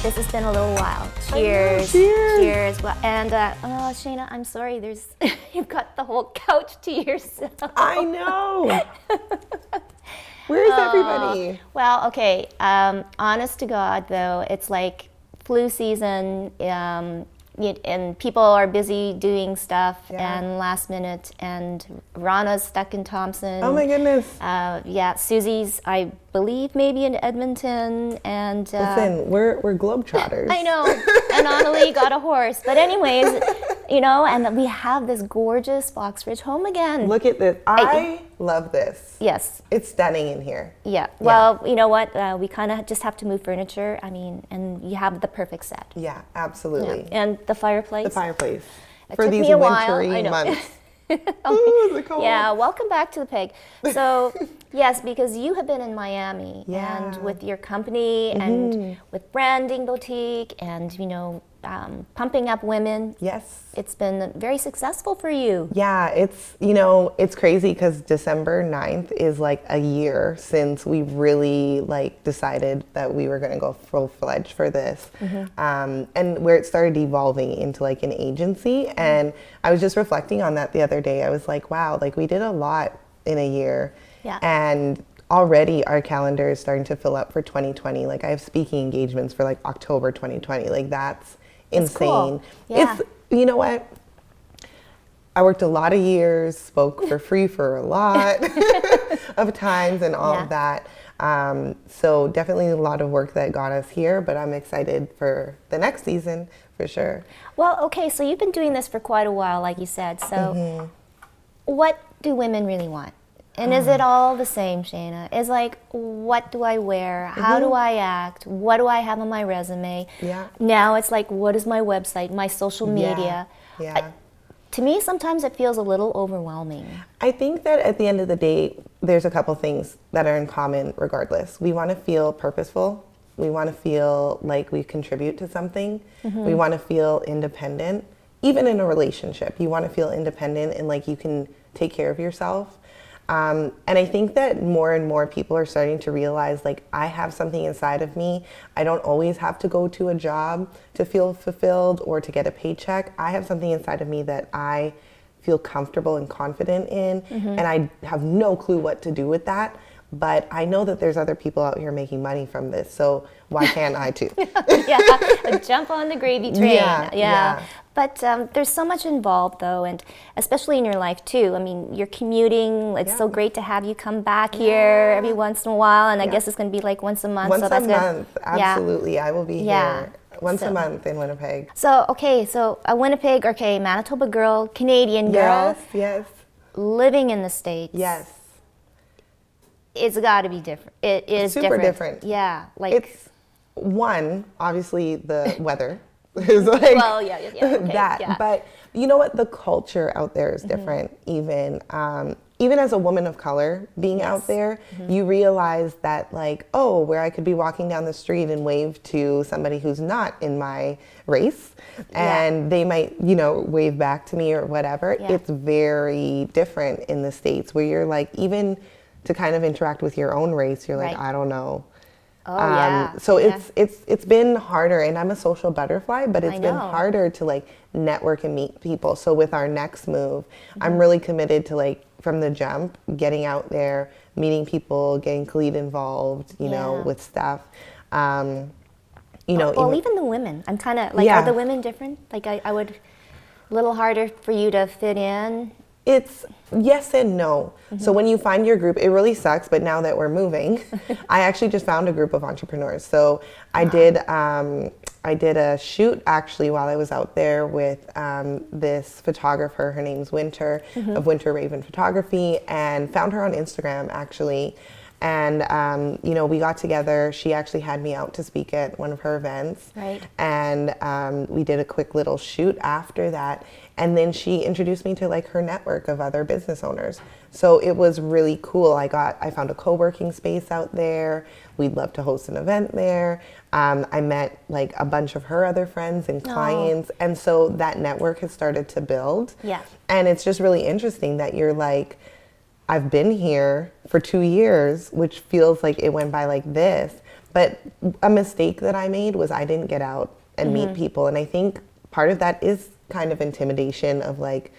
This has been a little while. Cheers. Cheers. Well, and oh, Shana, I'm sorry. There's you've got the whole couch to yourself. I know. Where is everybody? Well, okay. Honest to God, though, it's like flu season, and people are busy doing stuff, and last minute, and Rana's stuck in Thompson. Oh my goodness. Yeah, Susie's, I believe, maybe in Edmonton, and listen, we're globetrotters. I know. And Annalie got a horse, but anyways, and we have this gorgeous Foxridge home again. Look at this. I love this. Yes. It's stunning in here. Yeah. Well, you know what? We kind of just have to move furniture. I mean, and you have the perfect set. Yeah, absolutely. Yeah. And the fireplace. The fireplace. It for took these me a wintry while. I know. months. Ooh, is it cold? Yeah, welcome back to the pig. So, yes, because you have been in Miami and with your company and with branding boutique and, pumping up women. Yes. It's been very successful for you. Yeah, it's crazy because December 9th is like a year since we really decided that we were going to go full-fledged for this. And where it started evolving into an agency. And I was just reflecting on that the other day. I was like, wow, we did a lot in a year. Yeah. And already our calendar is starting to fill up for 2020. I have speaking engagements for October 2020. That's insane. Cool. Yeah. It's, you know what? I worked a lot of years, spoke for free for a lot of times and all of that. So definitely a lot of work that got us here, but I'm excited for the next season for sure. Well, okay, so you've been doing this for quite a while, like you said. So what do women really want? And is it all the same, Shana? It's what do I wear? How do I act? What do I have on my resume? Yeah. Now it's what is my website, my social media? Yeah. To me, sometimes it feels a little overwhelming. I think that at the end of the day, there's a couple things that are in common regardless. We want to feel purposeful. We want to feel like we contribute to something. We want to feel independent. Even in a relationship, you want to feel independent and you can take care of yourself. And I think that more and more people are starting to realize I have something inside of me. I don't always have to go to a job to feel fulfilled or to get a paycheck. I have something inside of me that I feel comfortable and confident in, and I have no clue what to do with that. But I know that there's other people out here making money from this, so why can't I too? Jump on the gravy train. Yeah. But there's so much involved, though, and especially in your life, too. I mean, you're commuting. It's so great to have you come back here every once in a while, and I guess it's going to be once a month. Once so that's a month, absolutely. I will be here once a month in Winnipeg. So, okay, a Winnipeg, Manitoba girl, Canadian girl. Yes. Living in the States. Yes. It's got to be different. It is super different. Yeah. It's one, obviously, the weather. Is okay. that. But you know what? The culture out there is different. Even as a woman of color being out there, you realize that where I could be walking down the street and wave to somebody who's not in my race and they might, wave back to me or whatever. Yeah. It's very different in the States where you're even to kind of interact with your own race, you're I don't know. So it's been harder, and I'm a social butterfly, but it's been harder to network and meet people. So with our next move, I'm really committed to from the jump, getting out there, meeting people, getting Khalid involved, with stuff. Well, even the women. I'm kind of are the women different? I would, a little harder for you to fit in. It's yes and no. So when you find your group, it really sucks. But now that we're moving, I actually just found a group of entrepreneurs. So I did a shoot actually while I was out there with this photographer. Her name's Winter of Winter Raven Photography, and found her on Instagram actually. And, we got together. She actually had me out to speak at one of her events. Right. And we did a quick little shoot after that. And then she introduced me to her network of other business owners. So it was really cool. I found a co-working space out there. We'd love to host an event there. I met a bunch of her other friends and clients. And so that network has started to build. Yeah. And it's just really interesting that you're I've been here for 2 years, which feels like it went by like this, But a mistake that I made was I didn't get out and meet people. And I think part of that is kind of intimidation of like,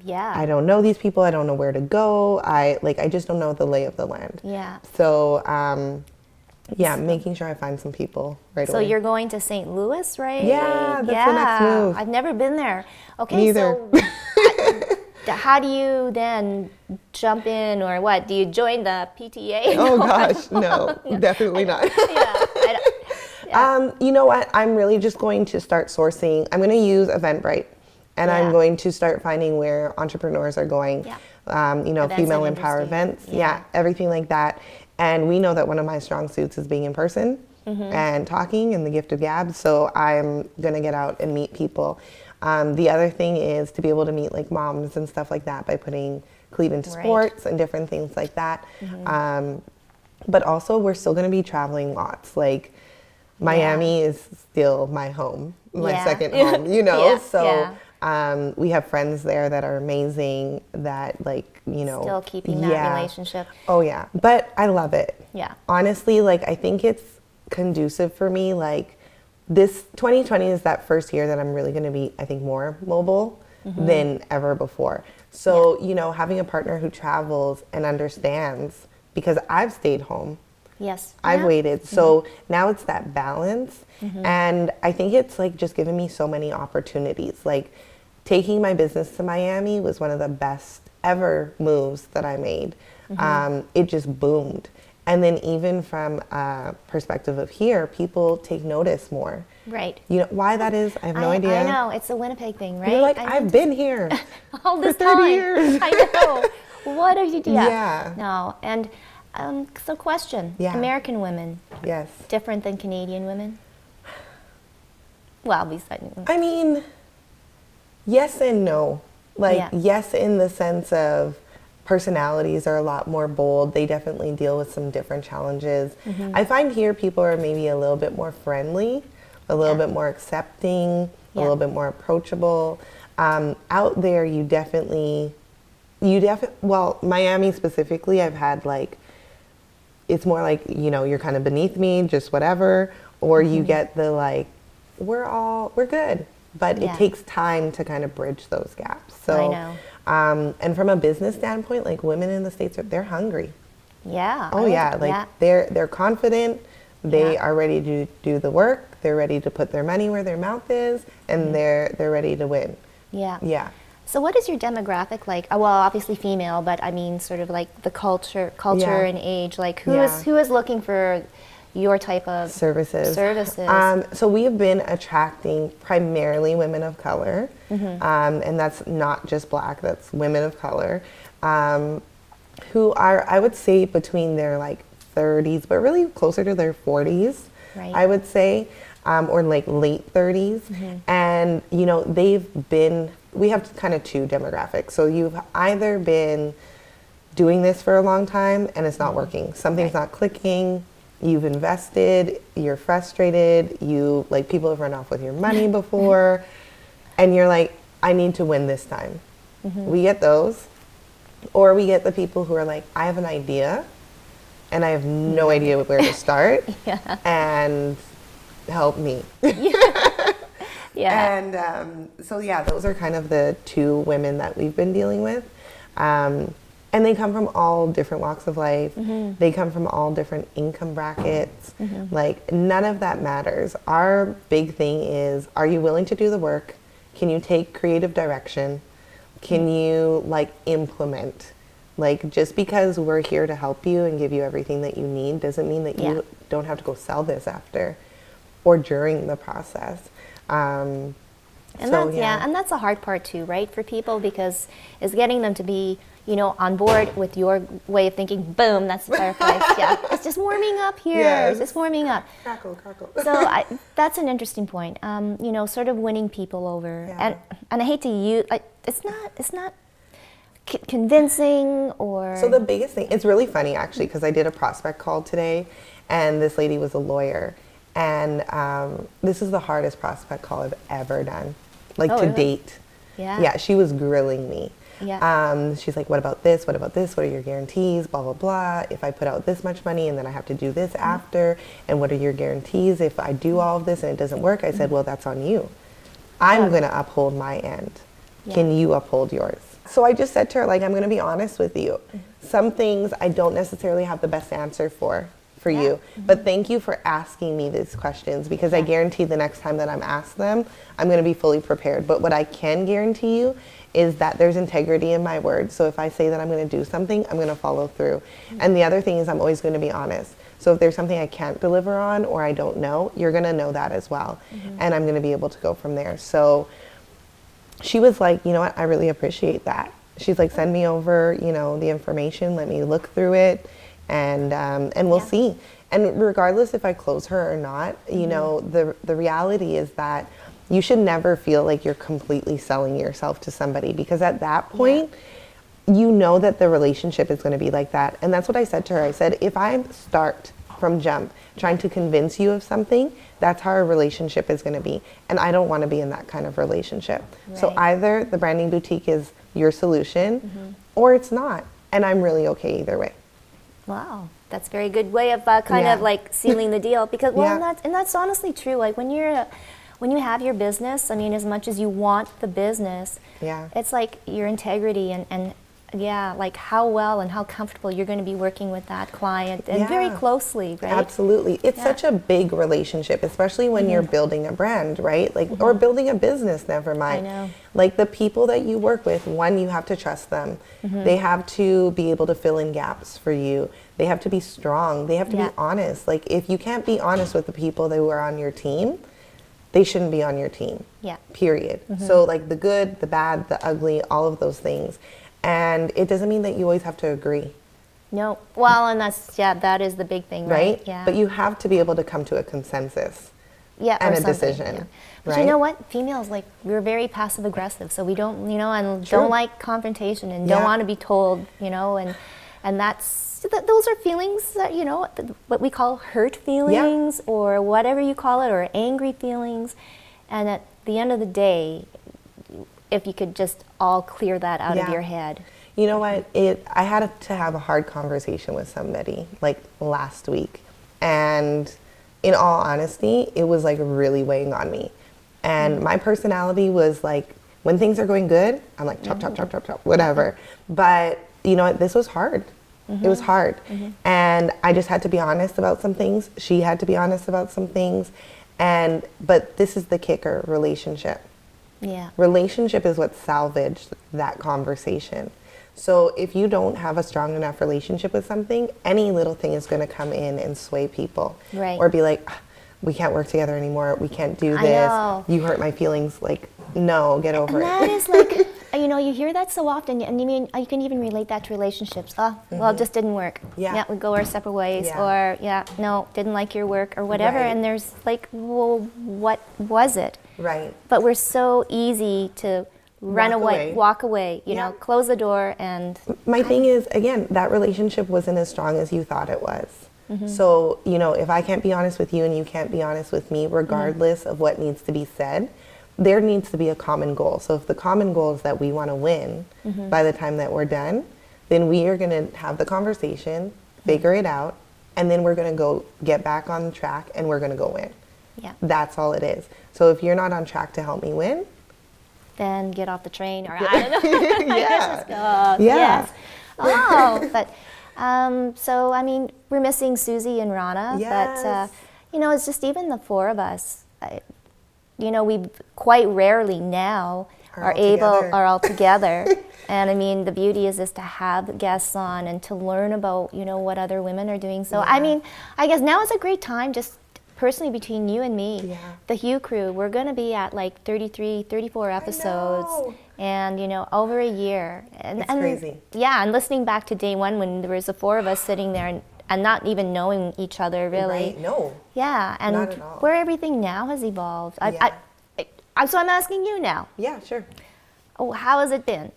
I don't know these people. I don't know where to go. I just don't know the lay of the land. Yeah. So, making sure I find some people right away. So you're going to St. Louis, right? Yeah, that's the next move. I've never been there. Okay, Neither. So how do you then jump in, or what? Do you join the PTA? Oh gosh, no, definitely not. Yeah. You know what? I'm really just going to start sourcing. I'm going to use Eventbrite, and I'm going to start finding where entrepreneurs are going. Yeah. Events female empower events. Yeah, everything like that. And we know that one of my strong suits is being in person and talking and the gift of gab. So I'm going to get out and meet people. The other thing is to be able to meet like moms and stuff like that by putting Cleat into sports and different things like that. But also we're still going to be traveling lots. Like Miami is still my home, my second home, So we have friends there that are amazing that still keeping that relationship. Oh yeah. But I love it. Yeah. Honestly, I think it's conducive for me. This 2020 is that first year that I'm really going to be, I think, more mobile than ever before. So, having a partner who travels and understands, because I've stayed home. Yes. I've waited. So now it's that balance. And I think it's just given me so many opportunities. Taking my business to Miami was one of the best ever moves that I made. It just boomed. And then even from a perspective of here, people take notice more. Right. Why that is, I have no idea. I know. It's a Winnipeg thing, right? You're like, I've been here all this for 30 time. years. I know. What have you done? Yeah. No. And so question. Yeah. American women. Yes. Different than Canadian women? Well, besides. I mean, yes and no. Yes, in the sense of personalities are a lot more bold. They definitely deal with some different challenges. I find here people are maybe a little bit more friendly, a little bit more accepting, a little bit more approachable. Out there, well, Miami specifically, I've had it's more you're kind of beneath me, just whatever, or you get the we're good. But it takes time to kind of bridge those gaps. So, I know. And from a business standpoint, women in the States, they're hungry. Yeah. Oh yeah. They're confident. They are ready to do the work. They're ready to put their money where their mouth is, and they're ready to win. Yeah. Yeah. So what is your demographic like? Well, obviously female, but I mean sort of the culture and age. Who is looking for your type of services? So we have been attracting primarily women of color, and that's not just Black, that's women of color, who are, I would say, between their 30s, but really closer to their 40s, I would say, or late 30s. And, we have kind of two demographics. So you've either been doing this for a long time and it's not working. Something's not clicking. You've invested, you're frustrated, people have run off with your money before, and you're like, I need to win this time. We get those. Or we get the people who are like, I have an idea, and I have no idea where to start, and help me. And those are kind of the two women that we've been dealing with. And they come from all different walks of life. They come from all different income brackets. None of that matters. Our big thing is, are you willing to do the work? Can you take creative direction? Can you implement? Just because we're here to help you and give you everything that you need doesn't mean that you don't have to go sell this after or during the process. And that's a hard part too, right? For people, because it's getting them to be on board with your way of thinking. Boom, that's the fireplace. It's just warming up here. Yes. It's just warming up. Crackle. So that's an interesting point. Sort of winning people over, and I hate to use. It's not convincing or. So the biggest thing. It's really funny actually, because I did a prospect call today, and this lady was a lawyer, and this is the hardest prospect call I've ever done, to really? date. Yeah, she was grilling me. Yeah. She's like, what about this? What about this? What are your guarantees? Blah, blah, blah. If I put out this much money and then I have to do this after, and what are your guarantees if I do all of this and it doesn't work? I said, well, that's on you. I'm going to uphold my end. Can you uphold yours? So I just said to her, like, I'm going to be honest with you. Some things I don't necessarily have the best answer for you. But thank you for asking me these questions, because I guarantee the next time that I'm asked them, I'm going to be fully prepared. But what I can guarantee you is that there's integrity in my word. So if I say that I'm going to do something, I'm going to follow through. And the other thing is I'm always going to be honest. So if there's something I can't deliver on or I don't know, you're going to know that as well. And I'm going to be able to go from there. So she was like, you know what, I really appreciate that. She's like, send me over, you know, the information, let me look through it, and we'll see. And regardless if I close her or not, you know, the reality is that you should never feel like you're completely selling yourself to somebody, because at that point, you know that the relationship is going to be like that. And that's what I said to her. I said, if I start from jump trying to convince you of something, that's how our relationship is going to be. And I don't want to be in that kind of relationship. Right. So either the branding boutique is your solution or it's not. And I'm really okay either way. Wow. That's a very good way of kind of like sealing the deal. Because, well, and that's honestly true. Like when you have your business, I mean, as much as you want the business, it's like your integrity and like how well and how comfortable you're going to be working with that client and very closely, right? Absolutely. It's such a big relationship, especially when you're building a brand, right? Like, or building a business, never mind. I know. Like the people that you work with, one, you have to trust them. They have to be able to fill in gaps for you. They have to be strong. They have to be honest. Like if you can't be honest with the people that are on your team, they shouldn't be on your team. Yeah. Period. So like the good, the bad, the ugly, all of those things. And it doesn't mean that you always have to agree. No. Well, and that is the big thing, right? Yeah. But you have to be able to come to a consensus. And a decision. Yeah. But you know what? Females, like, we're very passive aggressive. So we don't, you know, and don't like confrontation and don't want to be told, you know, and those are feelings that, you know, what we call hurt feelings or whatever you call it, or angry feelings. And at the end of the day, if you could just all clear that out of your head. You know what? I had to have a hard conversation with somebody like last week. And in all honesty, it was like really weighing on me. And my personality was like, when things are going good, I'm like, chop, chop, chop, chop, chop, whatever. But you know what? This was hard. It was hard. And I just had to be honest about some things. She had to be honest about some things. But this is the kicker, relationship. Yeah. Relationship is what salvaged that conversation. So if you don't have a strong enough relationship with something, any little thing is going to come in and sway people. Right. Or be like, we can't work together anymore. We can't do this. You hurt my feelings. Like, no, get over it. That is like, you know, you hear that so often, and you mean you can even relate that to relationships. Oh, well, it just didn't work. Yeah, we go our separate ways, or no, didn't like your work, or whatever. And there's like, well, what was it? Right. But we're so easy to run away, walk away, you know, close the door. And my thing is, again, that relationship wasn't as strong as you thought it was. So, you know, if I can't be honest with you and you can't be honest with me, regardless of what needs to be said, there needs to be a common goal. So if the common goal is that we want to win by the time that we're done, then we are going to have the conversation, figure it out, and then we're going to go get back on track and we're going to go win. Yeah. That's all it is. So if you're not on track to help me win, then get off the train, or I don't know. Yes. Oh, but so I mean, we're missing Susie and Rana, but you know, it's just even the four of us. You know, we quite rarely now are all together. And I mean, the beauty is to have guests on and to learn about, you know, what other women are doing. So I mean, I guess now is a great time, just personally between you and me, the Hue Crew, we're going to be at like 33, 34 episodes, and you know, over a year. And crazy. Yeah, and listening back to day one when there was the four of us sitting there and not even knowing each other really. Right, no. Yeah, and not at all. Where everything now has evolved. So I'm asking you now. Yeah, sure. Oh, how has it been?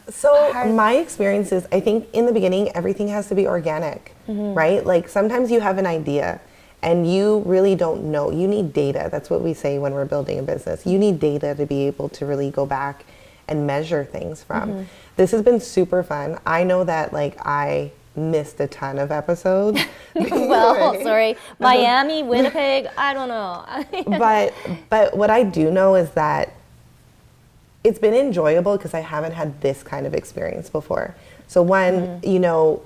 So my experience is, I think in the beginning, everything has to be organic, right? Like sometimes you have an idea and you really don't know. You need data. That's what we say when we're building a business. You need data to be able to really go back and measure things from. This has been super fun. I know that like I missed a ton of episodes. Well, sorry, Miami, Winnipeg, I don't know. but what I do know is that it's been enjoyable because I haven't had this kind of experience before. So one, you know,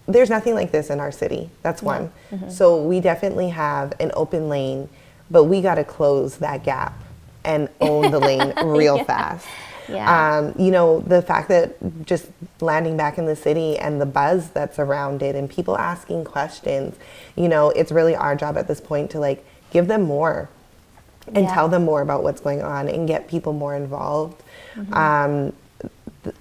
there's nothing like this in our city. That's one. So we definitely have an open lane, but we got to close that gap and own the lane real fast. Yeah. You know, the fact that just landing back in the city and the buzz that's around it and people asking questions, you know, it's really our job at this point to like give them more and tell them more about what's going on and get people more involved.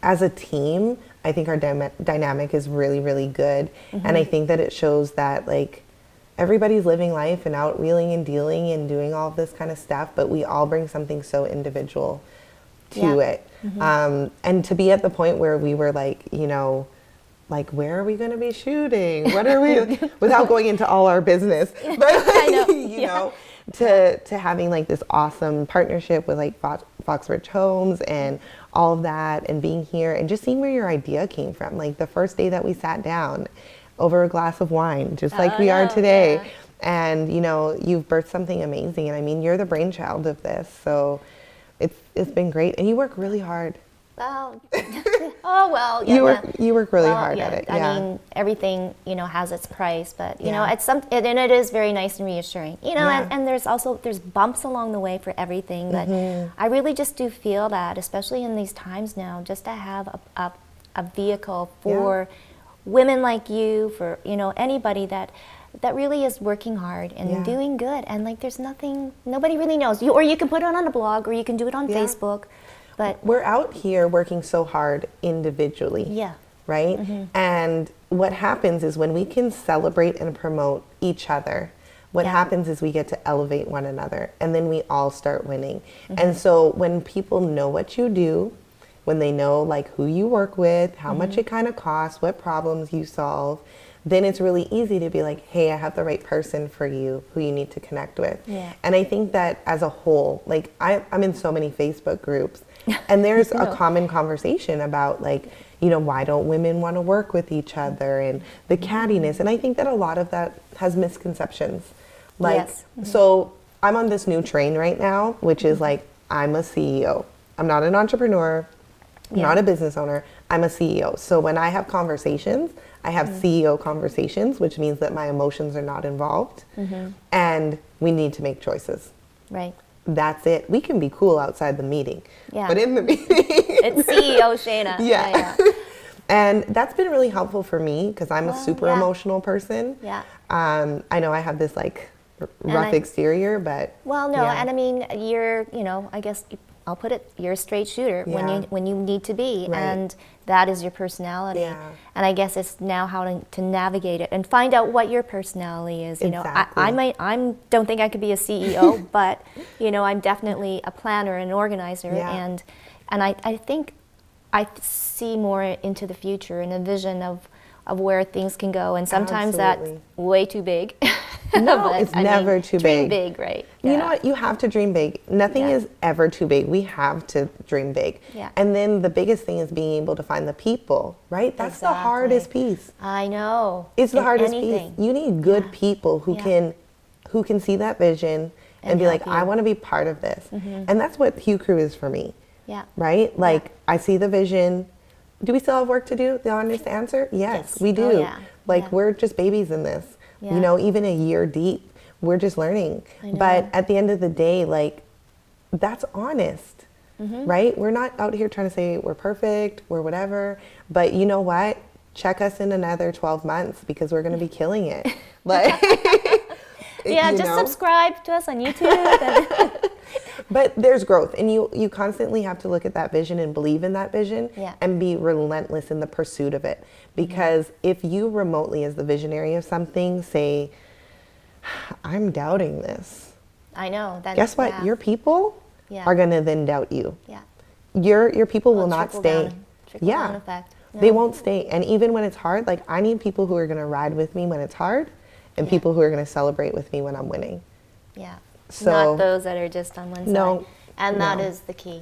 As a team, I think our dynamic is really, really good. And I think that it shows that like everybody's living life and out wheeling and dealing and doing all of this kind of stuff, but we all bring something so individual to it. And to be at the point where we were like, you know, like, where are we going to be shooting? What are we, without going into all our business, but I know. you know, to having like this awesome partnership with like Fox Ridge Homes and all of that and being here and just seeing where your idea came from. Like the first day that we sat down over a glass of wine, just like we are today. And, you know, you've birthed something amazing. And I mean, you're the brainchild of this. So it's been great. And you work really hard. Well, oh well, yeah. You work really hard at it. I mean, everything, you know, has its price, but you know, it's and it is very nice and reassuring. You know, and there's bumps along the way for everything, but I really just do feel that, especially in these times now, just to have a vehicle for women like you, for, you know, anybody that really is working hard and doing good, and like there's nobody really knows you, or you can put it on a blog, or you can do it on Facebook. But we're out here working so hard individually. Right? And what happens is when we can celebrate and promote each other, what happens is we get to elevate one another, and then we all start winning. And so when people know what you do, when they know like who you work with, how much it kind of costs, what problems you solve, then it's really easy to be like, hey, I have the right person for you who you need to connect with. And I think that as a whole, like I'm in so many Facebook groups, and there's a common conversation about like, you know, why don't women want to work with each other and the cattiness. And I think that a lot of that has misconceptions. Like, so I'm on this new train right now, which is like, I'm a CEO. I'm not an entrepreneur. I'm not a business owner. I'm a CEO. So when I have conversations, I have CEO conversations, which means that my emotions are not involved, and we need to make choices. Right. That's it. We can be cool outside the meeting, but in the meeting, it's CEO Shana. And that's been really helpful for me because I'm a super emotional person. I know I have this like rough exterior, but and I mean, you're, you know, I guess I'll put it, you're a straight shooter when you need to be, and that is your personality. And I guess it's now how to navigate it and find out what your personality is. You know, I don't think I could be a CEO, but you know, I'm definitely a planner and an organizer, and I think I see more into the future and a vision of where things can go, and sometimes that's way too big. No, it's never too big. Dream big, right? You know what? You have to dream big. Nothing is ever too big. We have to dream big. And then the biggest thing is being able to find the people, right? That's the hardest piece. I know. It's the hardest piece. You need good people who can see that vision and be like, I want to be part of this. And that's what Hue Crew is for me. Right? Like, I see the vision. Do we still have work to do? The honest answer? Yes, we do. Like, we're just babies in this. You know, even a year deep, we're just learning. But at the end of the day, like, that's honest, right? We're not out here trying to say we're perfect, we're whatever. But you know what? Check us in another 12 months because we're going to be killing it. Like, just subscribe to us on YouTube. But there's growth, and you constantly have to look at that vision and believe in that vision and be relentless in the pursuit of it. Because if you remotely, as the visionary of something, say, I'm doubting this. I know. Guess what? Your people are going to then doubt you. Your people will not stay. Trickle-down effect. No. They won't stay. And even when it's hard, like, I need people who are going to ride with me when it's hard, and people who are going to celebrate with me when I'm winning. So, not those that are just on one side. And that is the key.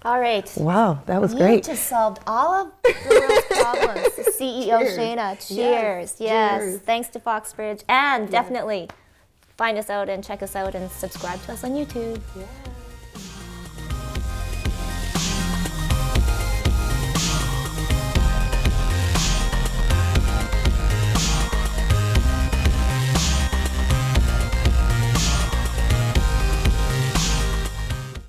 All right. Wow, that was You great. just solved all of the world's problems. CEO Cheers. Shana, cheers. Yes. Cheers. Thanks to Foxbridge. And definitely find us out and check us out and subscribe to us on YouTube. Yeah.